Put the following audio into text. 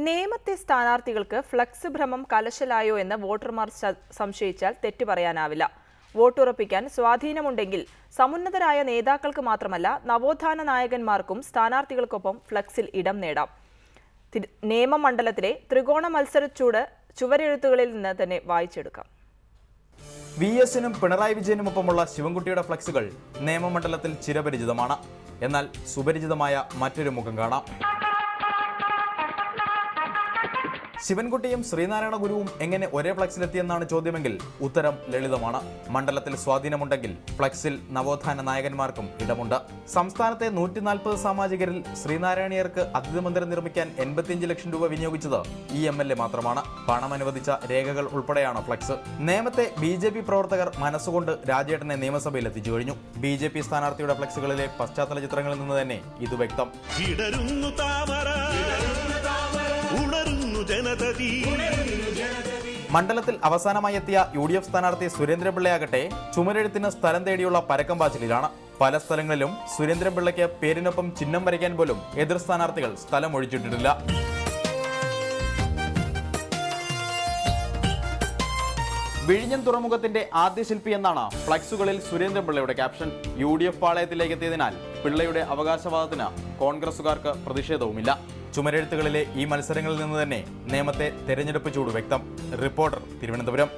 നേമത്തെ സ്ഥാനാർത്ഥികൾക്ക് ഫ്ലക്സ് ഭ്രമം കലശലായോ എന്ന് വോട്ടർമാർ സംശയിച്ചാൽ തെറ്റു പറയാനാവില്ല. വോട്ടുറപ്പിക്കാൻ സ്വാധീനമുണ്ടെങ്കിൽ സമുന്നതരായ നേതാക്കൾക്ക് മാത്രമല്ല നവോത്ഥാന നായകന്മാർക്കും സ്ഥാനാർത്ഥികൾക്കൊപ്പം ഫ്ലക്സിൽ ഇടം നേടാം. നേമം മണ്ഡലത്തിലെ ത്രികോണ മത്സരച്ചൂട് ചുവരെഴുത്തുകളിൽ നിന്ന് തന്നെ വായിച്ചെടുക്കാം. VS-നും പിണറായി വിജയനുമൊപ്പമുള്ള ശിവൻകുട്ടിയുടെ ഫ്ലക്സുകൾ നേമമണ്ഡലത്തിൽ ചിരപരിചിതമാണ്. എന്നാൽ സുപരിചിതമായ മറ്റൊരു മുഖം കാണാം. ശിവൻകുട്ടിയും ശ്രീനാരായണ ഗുരുവും എങ്ങനെ ഒരേ ഫ്ലക്സിലെത്തിയെന്നാണ് ചോദ്യമെങ്കിൽ ഉത്തരം ലളിതമാണ്. മണ്ഡലത്തിൽ സ്വാധീനമുണ്ടെങ്കിൽ ഫ്ലക്സിൽ നവോത്ഥാന നായകന്മാർക്കും ഇടമുണ്ട്. സംസ്ഥാനത്തെ 140 സാമാജികരിൽ ശ്രീനാരായണീയർക്ക് അതിഥി മന്ദിരം നിർമ്മിക്കാൻ 85 ലക്ഷം രൂപ വിനിയോഗിച്ചത് ഈ MLA മാത്രമാണ്. പണം അനുവദിച്ച രേഖകൾ ഉൾപ്പെടെയാണ് ഫ്ലക്സ്. നേമത്തെ BJP പ്രവർത്തകർ മനസ്സുകൊണ്ട് രാജേട്ടനെ നിയമസഭയിൽ എത്തിച്ചു കഴിഞ്ഞു. BJP സ്ഥാനാർത്ഥിയുടെ ഫ്ലക്സുകളിലെ പശ്ചാത്തല ചിത്രങ്ങളിൽ നിന്ന് തന്നെ ഇത് വ്യക്തം. മണ്ഡലത്തിൽ അവസാനമായി എത്തിയ UDF സ്ഥാനാർത്ഥി സുരേന്ദ്രപിള്ളയാകട്ടെ ചുമരെഴുത്തിന് സ്ഥലം തേടിയുള്ള പരക്കം പാച്ചിലാണ്. പല സ്ഥലങ്ങളിലും സുരേന്ദ്രപിള്ളയ്ക്ക് പേരിനൊപ്പം ചിഹ്നം വരയ്ക്കാൻ പോലും എതിർ സ്ഥാനാർത്ഥികൾ സ്ഥലം ഒഴിച്ചിട്ടിട്ടില്ല. വിഴിഞ്ഞം തുറമുഖത്തിന്റെ ആദ്യ ശില്പി എന്നാണ് ഫ്ലക്സുകളിൽ സുരേന്ദ്രപിള്ളയുടെ ക്യാപ്ഷൻ. UDF പാളയത്തിലേക്ക് എത്തിയതിനാൽ പിള്ളയുടെ അവകാശവാദത്തിന് കോൺഗ്രസുകാർക്ക് പ്രതിഷേധവുമില്ല. ചുമരെഴുത്തുകളിലെ ഈ മത്സരങ്ങളിൽ നിന്ന് തന്നെ നേമത്തെ തെരഞ്ഞെടുപ്പ് ചൂട് വ്യക്തം. റിപ്പോർട്ടർ, തിരുവനന്തപുരം.